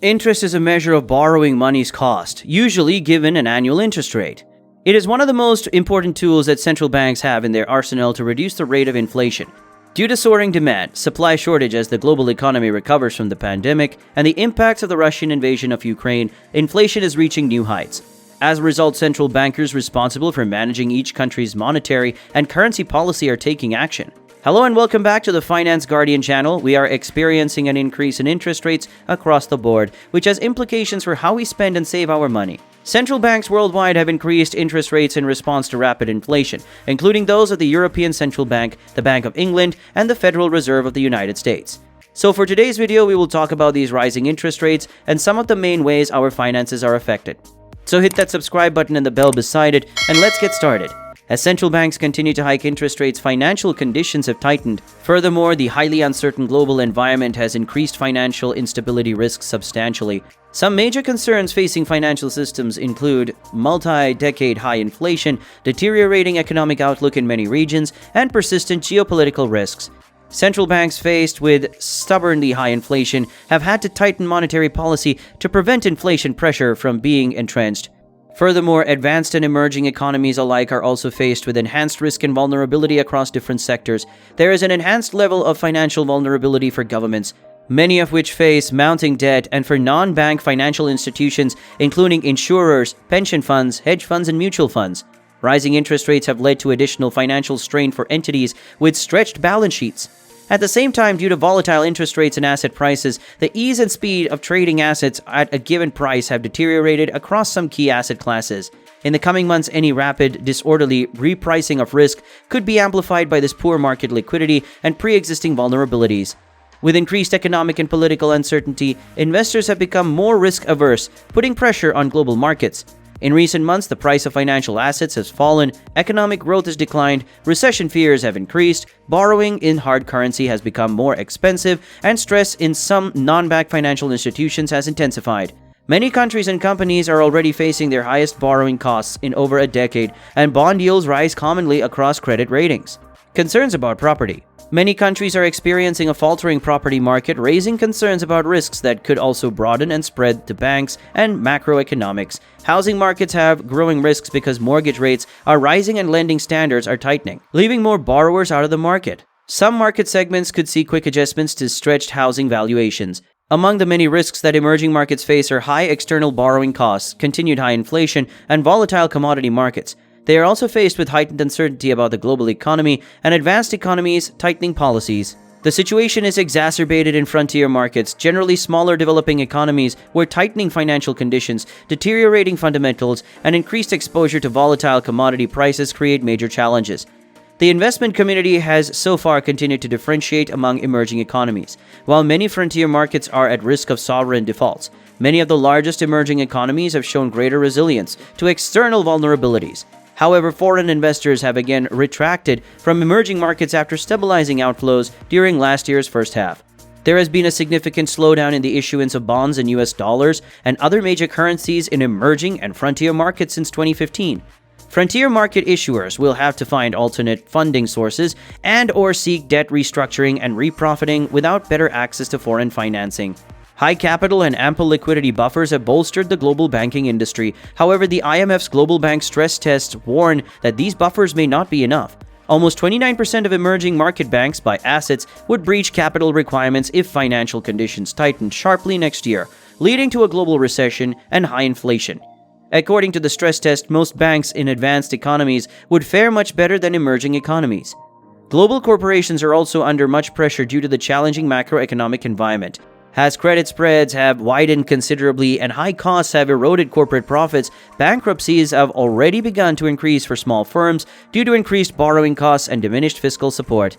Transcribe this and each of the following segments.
Interest is a measure of borrowing money's cost, usually given an annual interest rate. It is one of the most important tools that central banks have in their arsenal to reduce the rate of inflation. Due to soaring demand, supply shortage as the global economy recovers from the pandemic, and the impacts of the Russian invasion of Ukraine, inflation is reaching new heights. As a result, central bankers responsible for managing each country's monetary and currency policy are taking action. Hello and welcome back to the Finance Guardian channel. We are experiencing an increase in interest rates across the board, which has implications for how we spend and save our money. Central banks worldwide have increased interest rates in response to rapid inflation, including those of the European Central Bank, the Bank of England, and the Federal Reserve of the United States. So for today's video, we will talk about these rising interest rates and some of the main ways our finances are affected. So hit that subscribe button and the bell beside it, and let's get started. As central banks continue to hike interest rates, financial conditions have tightened. Furthermore, the highly uncertain global environment has increased financial instability risks substantially. Some major concerns facing financial systems include multi-decade high inflation, deteriorating economic outlook in many regions, and persistent geopolitical risks. Central banks faced with stubbornly high inflation have had to tighten monetary policy to prevent inflation pressure from being entrenched. Furthermore, advanced and emerging economies alike are also faced with enhanced risk and vulnerability across different sectors. There is an enhanced level of financial vulnerability for governments, many of which face mounting debt, and for non-bank financial institutions, including insurers, pension funds, hedge funds, and mutual funds. Rising interest rates have led to additional financial strain for entities with stretched balance sheets. At the same time, due to volatile interest rates and asset prices, the ease and speed of trading assets at a given price have deteriorated across some key asset classes. In the coming months, any rapid, disorderly repricing of risk could be amplified by this poor market liquidity and pre-existing vulnerabilities. With increased economic and political uncertainty, investors have become more risk-averse, putting pressure on global markets. In recent months, the price of financial assets has fallen, economic growth has declined, recession fears have increased, borrowing in hard currency has become more expensive, and stress in some non-bank financial institutions has intensified. Many countries and companies are already facing their highest borrowing costs in over a decade, and bond yields rise commonly across credit ratings. Concerns about property. Many countries are experiencing a faltering property market, raising concerns about risks that could also broaden and spread to banks and macroeconomics. Housing markets have growing risks because mortgage rates are rising and lending standards are tightening, leaving more borrowers out of the market. Some market segments could see quick adjustments to stretched housing valuations. Among the many risks that emerging markets face are high external borrowing costs, continued high inflation, and volatile commodity markets. They are also faced with heightened uncertainty about the global economy and advanced economies tightening policies. The situation is exacerbated in frontier markets, generally smaller developing economies, where tightening financial conditions, deteriorating fundamentals, and increased exposure to volatile commodity prices create major challenges. The investment community has so far continued to differentiate among emerging economies. While many frontier markets are at risk of sovereign defaults, many of the largest emerging economies have shown greater resilience to external vulnerabilities. However, foreign investors have again retracted from emerging markets after stabilizing outflows during last year's first half. There has been a significant slowdown in the issuance of bonds in US dollars and other major currencies in emerging and frontier markets since 2015. Frontier market issuers will have to find alternate funding sources and/or seek debt restructuring and reprofiting without better access to foreign financing. High capital and ample liquidity buffers have bolstered the global banking industry. However, the IMF's global bank stress tests warn that these buffers may not be enough. Almost 29% of emerging market banks by assets would breach capital requirements if financial conditions tighten sharply next year, leading to a global recession and high inflation. According to the stress test, most banks in advanced economies would fare much better than emerging economies. Global corporations are also under much pressure due to the challenging macroeconomic environment. As credit spreads have widened considerably and high costs have eroded corporate profits, bankruptcies have already begun to increase for small firms due to increased borrowing costs and diminished fiscal support.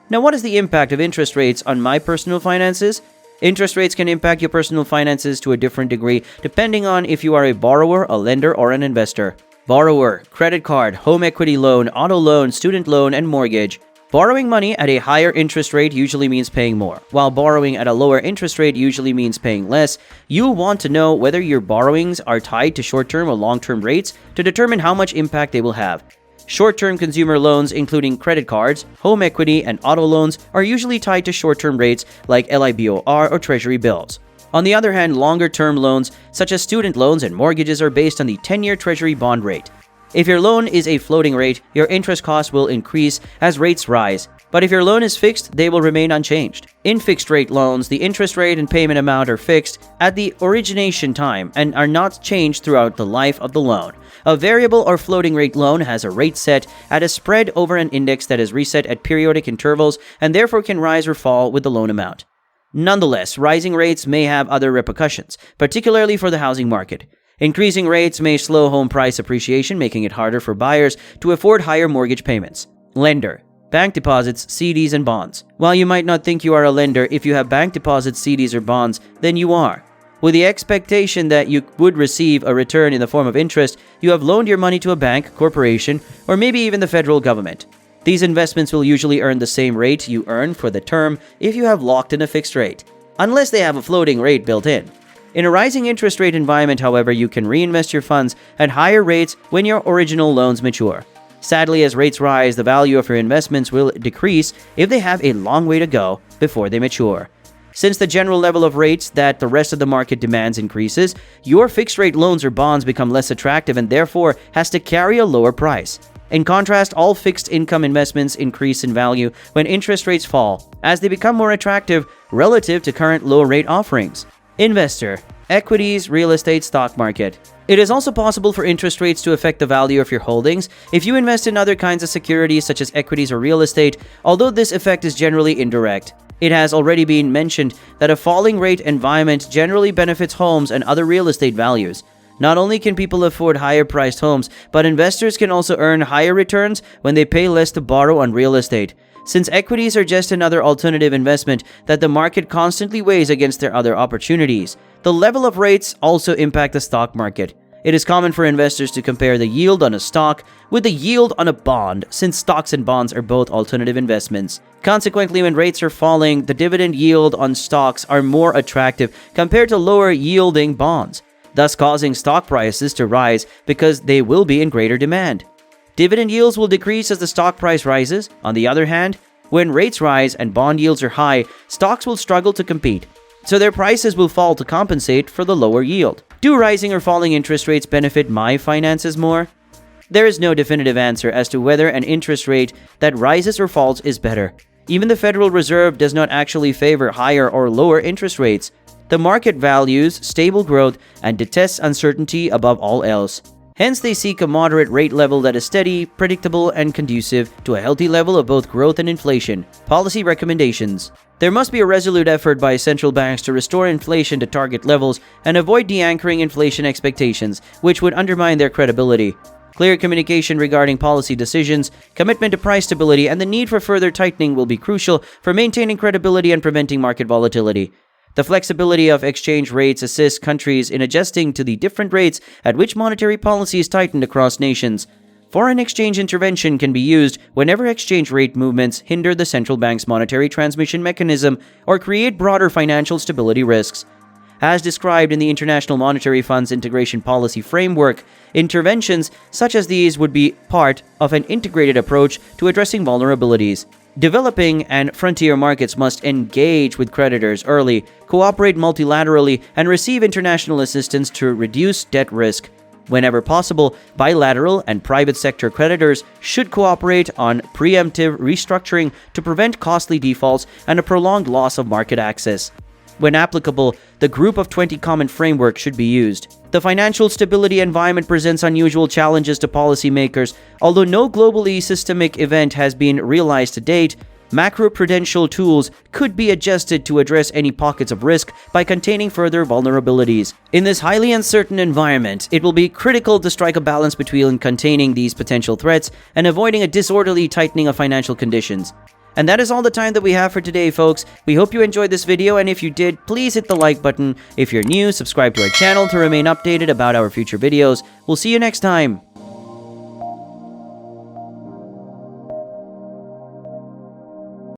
Now, what is the impact of interest rates on my personal finances? Interest rates can impact your personal finances to a different degree depending on if you are a borrower, a lender, or an investor. Borrower, credit card, home equity loan, auto loan, student loan, and mortgage. Borrowing money at a higher interest rate usually means paying more, while borrowing at a lower interest rate usually means paying less. You'll want to know whether your borrowings are tied to short-term or long-term rates to determine how much impact they will have. Short-term consumer loans, including credit cards, home equity, and auto loans, are usually tied to short-term rates like LIBOR or Treasury bills. On the other hand, longer-term loans, such as student loans and mortgages, are based on the 10-year Treasury bond rate. If your loan is a floating rate, your interest costs will increase as rates rise. But if your loan is fixed, they will remain unchanged. In fixed-rate loans, the interest rate and payment amount are fixed at the origination time and are not changed throughout the life of the loan. A variable or floating-rate loan has a rate set at a spread over an index that is reset at periodic intervals and therefore can rise or fall with the loan amount. Nonetheless, rising rates may have other repercussions, particularly for the housing market. Increasing rates may slow home price appreciation, making it harder for buyers to afford higher mortgage payments. Lender. Bank deposits, CDs, and bonds. While you might not think you are a lender, if you have bank deposits, CDs, or bonds, then you are. With the expectation that you would receive a return in the form of interest, you have loaned your money to a bank, corporation, or maybe even the federal government. These investments will usually earn the same rate you earn for the term if you have locked in a fixed rate, unless they have a floating rate built in. In a rising interest rate environment, however, you can reinvest your funds at higher rates when your original loans mature. Sadly, as rates rise, the value of your investments will decrease if they have a long way to go before they mature. Since the general level of rates that the rest of the market demands increases, your fixed-rate loans or bonds become less attractive and therefore has to carry a lower price. In contrast, all fixed-income investments increase in value when interest rates fall, as they become more attractive relative to current low-rate offerings. Investor. Equities, real estate, stock market. It is also possible for interest rates to affect the value of your holdings if you invest in other kinds of securities such as equities or real estate, although this effect is generally indirect. It has already been mentioned that a falling rate environment generally benefits homes and other real estate values. Not only can people afford higher priced homes, but investors can also earn higher returns when they pay less to borrow on real estate. Since equities are just another alternative investment that the market constantly weighs against their other opportunities, the level of rates also impact the stock market. It is common for investors to compare the yield on a stock with the yield on a bond, since stocks and bonds are both alternative investments. Consequently, when rates are falling, the dividend yield on stocks are more attractive compared to lower yielding bonds, thus causing stock prices to rise because they will be in greater demand. Dividend yields will decrease as the stock price rises. On the other hand, when rates rise and bond yields are high, stocks will struggle to compete, so their prices will fall to compensate for the lower yield. Do rising or falling interest rates benefit my finances more? There is no definitive answer as to whether an interest rate that rises or falls is better. Even the Federal Reserve does not actually favor higher or lower interest rates. The market values stable growth and detests uncertainty above all else. Hence, they seek a moderate rate level that is steady, predictable, and conducive to a healthy level of both growth and inflation. Policy recommendations. There must be a resolute effort by central banks to restore inflation to target levels and avoid de-anchoring inflation expectations, which would undermine their credibility. Clear communication regarding policy decisions, commitment to price stability, and the need for further tightening will be crucial for maintaining credibility and preventing market volatility. The flexibility of exchange rates assists countries in adjusting to the different rates at which monetary policy is tightened across nations. Foreign exchange intervention can be used whenever exchange rate movements hinder the central bank's monetary transmission mechanism or create broader financial stability risks. As described in the International Monetary Fund's integration policy framework, interventions such as these would be part of an integrated approach to addressing vulnerabilities. Developing and frontier markets must engage with creditors early, cooperate multilaterally, and receive international assistance to reduce debt risk. Whenever possible, bilateral and private sector creditors should cooperate on preemptive restructuring to prevent costly defaults and a prolonged loss of market access. When applicable, the Group of 20 Common Framework should be used. The financial stability environment presents unusual challenges to policymakers. Although no globally systemic event has been realized to date, macroprudential tools could be adjusted to address any pockets of risk by containing further vulnerabilities. In this highly uncertain environment, it will be critical to strike a balance between containing these potential threats and avoiding a disorderly tightening of financial conditions. And that is all the time that we have for today, folks. We hope you enjoyed this video, and if you did, please hit the like button. If you're new, subscribe to our channel to remain updated about our future videos. We'll see you next time.